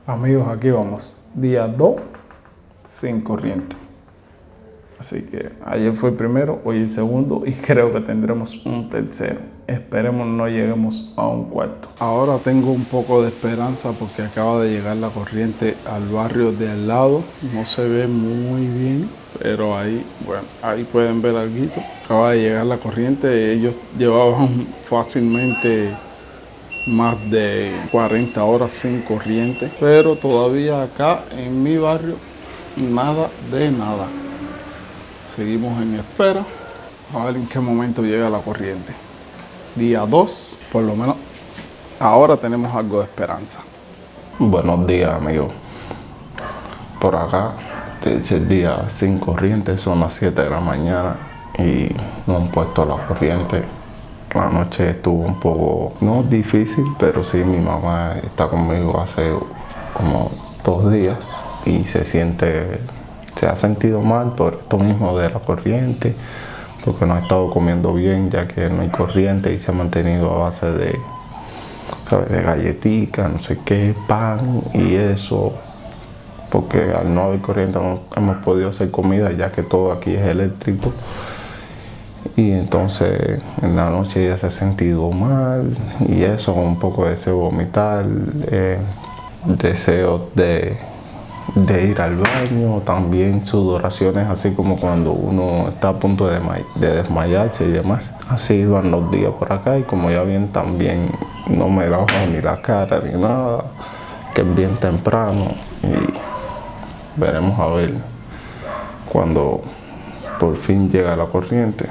Amigos, aquí vamos, día 2 sin corriente. Así que ayer fue el primero, hoy el segundo y creo que tendremos un tercero. Esperemos no lleguemos a un cuarto. Ahora tengo un poco de esperanza porque acaba de llegar la corriente al barrio de al lado. No se ve muy bien, pero ahí, bueno, ahí pueden ver algo. Acaba de llegar la corriente. Ellos llevaban fácilmente más de 40 horas sin corriente, pero todavía acá en mi barrio nada de nada. Seguimos en espera a ver en qué momento llega la corriente. Día 2, por lo menos ahora tenemos algo de esperanza. Buenos días, amigos. Por acá es el día sin corriente, son las 7 de la mañana y no han puesto la corriente. La noche estuvo un poco, no difícil, pero sí, mi mamá está conmigo hace como 2 días y se ha sentido mal por esto mismo de la corriente, porque no ha estado comiendo bien ya que no hay corriente y se ha mantenido a base de, ¿sabes?, de galletitas, no sé qué, pan y eso, porque al no haber corriente no hemos podido hacer comida ya que todo aquí es eléctrico. Y entonces en la noche ella se ha sentido mal y eso, con un poco de deseo de vomitar, deseos de ir al baño, también sudoraciones, así como cuando uno está a punto de desmayarse y demás. Así van los días por acá y como ya bien también no me lavo ni la cara ni nada, que es bien temprano y veremos a ver cuando por fin llega la corriente.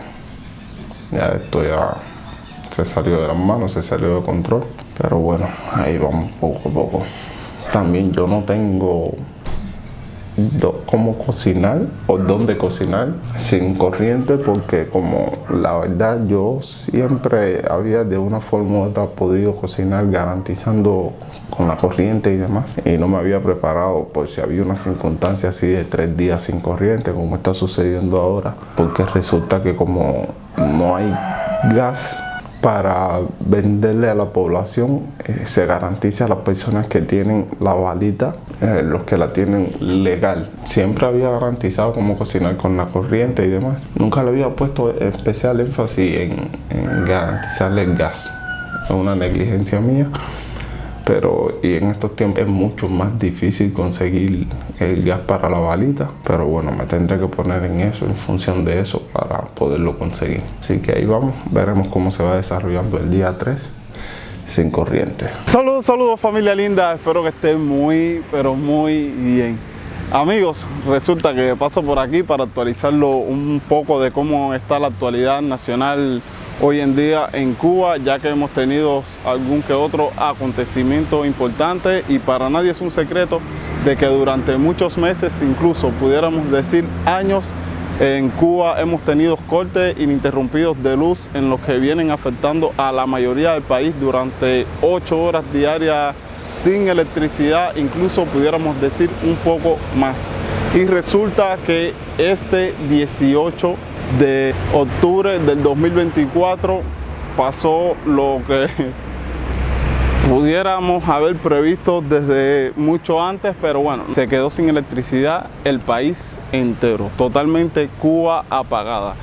Ya esto ya se salió de las manos, se salió de control, pero bueno, ahí vamos poco a poco. También yo no tengo cómo cocinar o dónde cocinar sin corriente, porque como la verdad yo siempre había de una forma u otra podido cocinar garantizando con la corriente y demás, y no me había preparado por si había una circunstancia así de 3 días sin corriente como está sucediendo ahora, porque resulta que como no hay gas para venderle a la población, se garantiza a las personas que tienen la balita, los que la tienen legal. Siempre había garantizado cómo cocinar con la corriente y demás. Nunca le había puesto especial énfasis en garantizarle el gas. Es una negligencia mía. Pero y en estos tiempos es mucho más difícil conseguir el gas para la balita. Pero bueno, me tendré que poner en eso, en función de eso, para poderlo conseguir. Así que ahí vamos, veremos cómo se va desarrollando el día 3 sin corriente. Saludos familia linda, espero que estén muy, pero muy bien. Amigos, resulta que paso por aquí para actualizarlo un poco de cómo está la actualidad nacional hoy en día en Cuba, ya que hemos tenido algún que otro acontecimiento importante y para nadie es un secreto de que durante muchos meses, incluso pudiéramos decir años, en Cuba hemos tenido cortes ininterrumpidos de luz en los que vienen afectando a la mayoría del país durante 8 horas diarias sin electricidad, incluso pudiéramos decir un poco más. Y resulta que este 18 de octubre del 2024 pasó lo que pudiéramos haber previsto desde mucho antes, pero bueno, se quedó sin electricidad el país entero, totalmente Cuba apagada.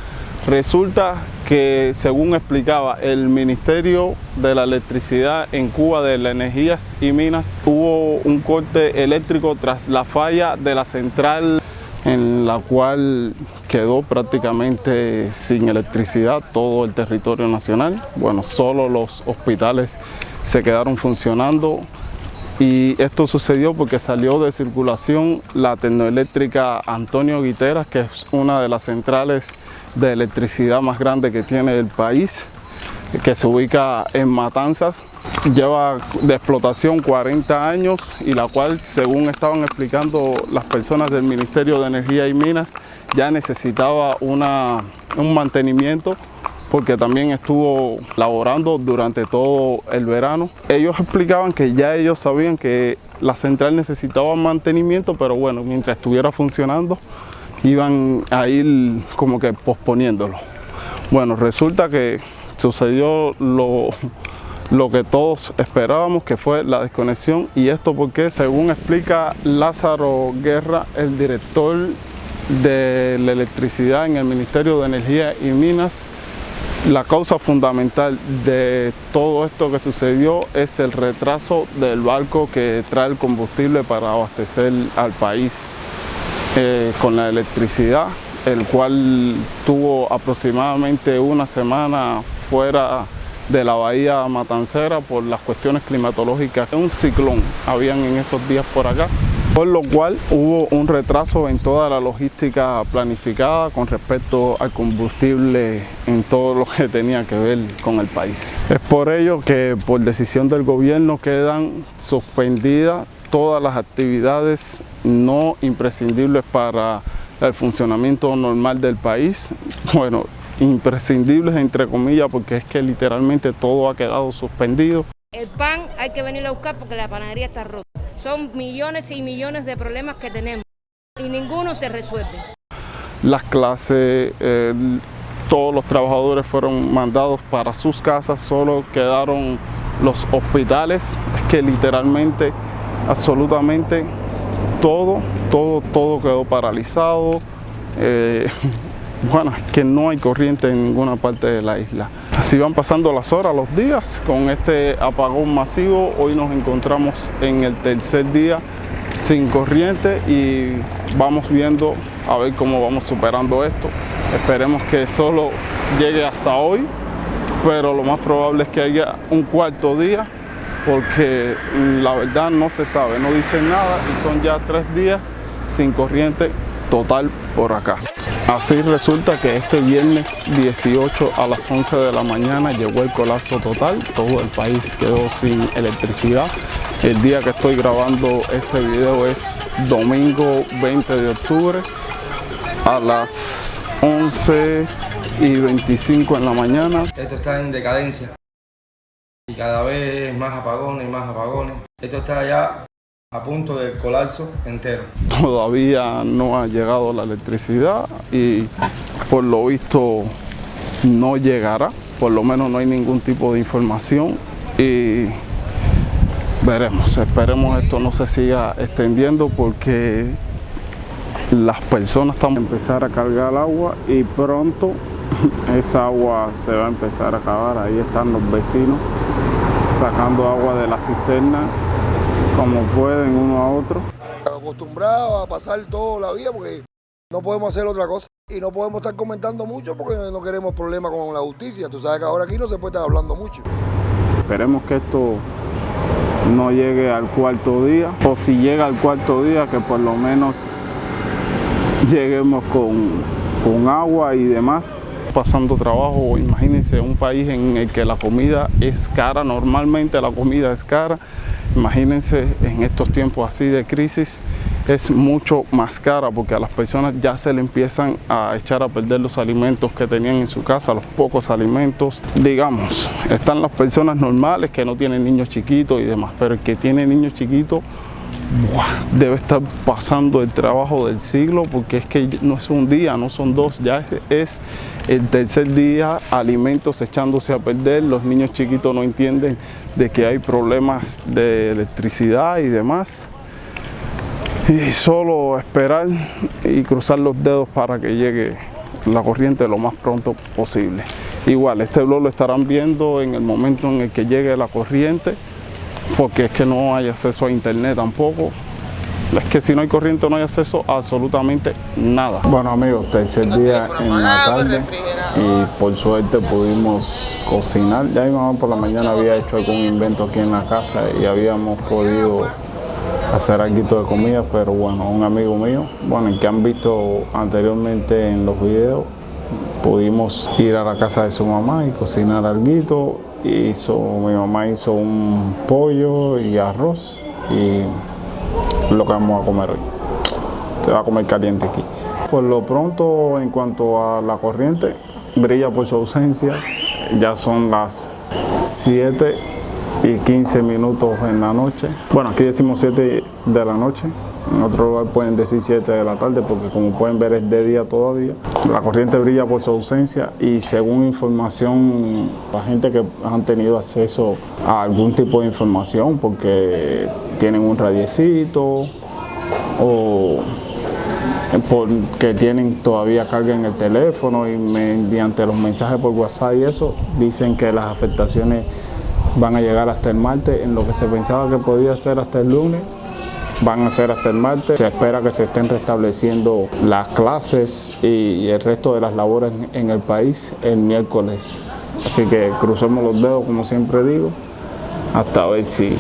Resulta que, según explicaba el Ministerio de la Electricidad en Cuba, de las Energías y Minas, hubo un corte eléctrico tras la falla de la central, en la cual quedó prácticamente sin electricidad todo el territorio nacional. Bueno, solo los hospitales se quedaron funcionando y esto sucedió porque salió de circulación la termoeléctrica Antonio Guiteras, que es una de las centrales de electricidad más grande que tiene el país, que se ubica en Matanzas. Lleva de explotación 40 años y la cual, según estaban explicando las personas del Ministerio de Energía y Minas, ya necesitaba un mantenimiento porque también estuvo laborando durante todo el verano. Ellos explicaban que ya ellos sabían que la central necesitaba mantenimiento, pero bueno, mientras estuviera funcionando iban a ir como que posponiéndolo. Bueno, resulta que sucedió lo lo que todos esperábamos, que fue la desconexión. Y esto porque, según explica Lázaro Guerra, el director de la electricidad en el Ministerio de Energía y Minas, la causa fundamental de todo esto que sucedió es el retraso del barco que trae el combustible para abastecer al país con la electricidad, el cual tuvo aproximadamente una semana fuera de la bahía Matancera por las cuestiones climatológicas. Un ciclón habían en esos días por acá, por lo cual hubo un retraso en toda la logística planificada con respecto al combustible en todo lo que tenía que ver con el país. Es por ello que por decisión del gobierno quedan suspendidas todas las actividades no imprescindibles para el funcionamiento normal del país. Bueno, imprescindibles entre comillas, porque es que literalmente todo ha quedado suspendido. El pan hay que venirlo a buscar porque la panadería está rota. Son millones y millones de problemas que tenemos y ninguno se resuelve. Las clases, todos los trabajadores fueron mandados para sus casas, solo quedaron los hospitales. Es que literalmente, absolutamente todo quedó paralizado. Bueno, es que no hay corriente en ninguna parte de la isla. Así van pasando las horas, los días, con este apagón masivo. Hoy nos encontramos en el tercer día sin corriente y vamos viendo a ver cómo vamos superando esto. Esperemos que solo llegue hasta hoy, pero lo más probable es que haya un cuarto día, porque la verdad no se sabe, no dicen nada y son ya 3 días sin corriente total por acá. Así resulta que este viernes 18 a las 11 de la mañana llegó el colapso total, todo el país quedó sin electricidad. El día que estoy grabando este video es domingo 20 de octubre a las 11:25 en la mañana. Esto está en decadencia y cada vez más apagones y más apagones. Esto está ya a punto del colapso entero. Todavía no ha llegado la electricidad y por lo visto no llegará, por lo menos no hay ningún tipo de información y veremos, esperemos esto no se siga extendiendo porque las personas están a empezar a cargar agua y pronto esa agua se va a empezar a acabar. Ahí están los vecinos sacando agua de la cisterna como pueden uno a otro. Acostumbrados a pasar toda la vida porque no podemos hacer otra cosa y no podemos estar comentando mucho porque no queremos problemas con la justicia. Tú sabes que ahora aquí no se puede estar hablando mucho. Esperemos que esto no llegue al cuarto día, o si llega al cuarto día que por lo menos lleguemos con agua y demás. Pasando trabajo, imagínense un país en el que la comida es cara, normalmente la comida es cara. Imagínense en estos tiempos así de crisis es mucho más cara porque a las personas ya se le empiezan a echar a perder los alimentos que tenían en su casa, los pocos alimentos. Digamos, están las personas normales que no tienen niños chiquitos y demás, pero el que tiene niños chiquitos debe estar pasando el trabajo del siglo porque es que no es un día, no son 2, ya es el tercer día, alimentos echándose a perder, los niños chiquitos no entienden de que hay problemas de electricidad y demás. Y solo esperar y cruzar los dedos para que llegue la corriente lo más pronto posible. Igual, este vlog lo estarán viendo en el momento en el que llegue la corriente, porque es que no hay acceso a internet tampoco. Es que si no hay corriente no hay acceso a absolutamente nada. Bueno amigos, tercer día en la tarde y por suerte pudimos cocinar. Ya mi mamá por la mañana había hecho algún invento aquí en la casa y habíamos podido hacer algo de comida, pero bueno, un amigo mío, bueno, el que han visto anteriormente en los videos, pudimos ir a la casa de su mamá y cocinar algo. Mi mamá hizo un pollo y arroz y lo que vamos a comer hoy. Se va a comer caliente aquí. Por lo pronto, en cuanto a la corriente, brilla por su ausencia. Ya son las 7:15 en la noche. Bueno, aquí decimos 7 de la noche. En otro lugar pueden decir 7 de la tarde porque como pueden ver es de día todavía. La corriente brilla por su ausencia y según información, la gente que han tenido acceso a algún tipo de información porque tienen un radiecito o porque tienen todavía carga en el teléfono y mediante los mensajes por WhatsApp y eso, dicen que las afectaciones van a llegar hasta el martes, en lo que se pensaba que podía ser hasta el lunes. Van a ser hasta el martes. Se espera que se estén restableciendo las clases y el resto de las labores en el país el miércoles. Así que crucemos los dedos, como siempre digo, hasta ver si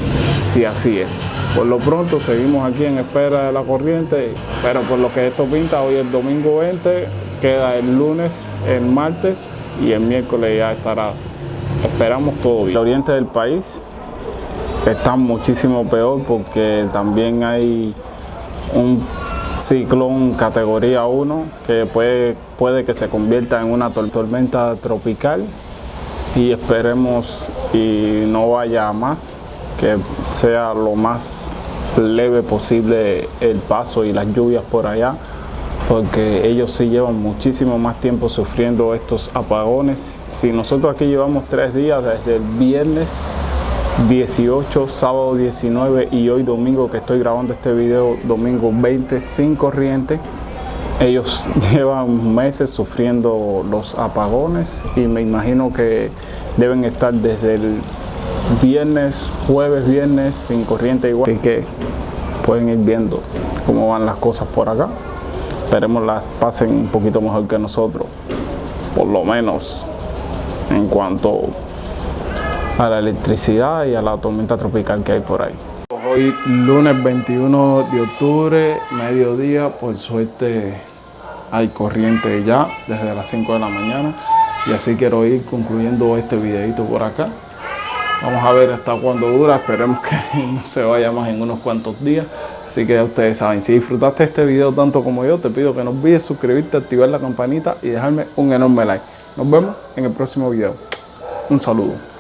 así es. Por lo pronto seguimos aquí en espera de la corriente, pero por lo que esto pinta, hoy es domingo 20, queda el lunes, el martes y el miércoles ya estará. Esperamos todo bien. El oriente del país está muchísimo peor porque también hay un ciclón categoría 1 que puede que se convierta en una tormenta tropical y esperemos y no vaya a más, que sea lo más leve posible el paso y las lluvias por allá, porque ellos sí llevan muchísimo más tiempo sufriendo estos apagones. Si nosotros aquí llevamos 3 días desde el viernes 18, sábado 19 y hoy domingo que estoy grabando este video, domingo 20 sin corriente, ellos llevan meses sufriendo los apagones y me imagino que deben estar desde el jueves, viernes sin corriente igual. Así que pueden ir viendo cómo van las cosas por acá. Esperemos las pasen un poquito mejor que nosotros, por lo menos en cuanto a la electricidad y a la tormenta tropical que hay por ahí. Hoy lunes 21 de octubre, mediodía, por suerte hay corriente ya desde las 5 de la mañana y así quiero ir concluyendo este videito por acá. Vamos a ver hasta cuándo dura, esperemos que no se vaya más en unos cuantos días. Así que ya ustedes saben, si disfrutaste este video tanto como yo, te pido que no olvides suscribirte, activar la campanita y dejarme un enorme like. Nos vemos en el próximo video. Un saludo.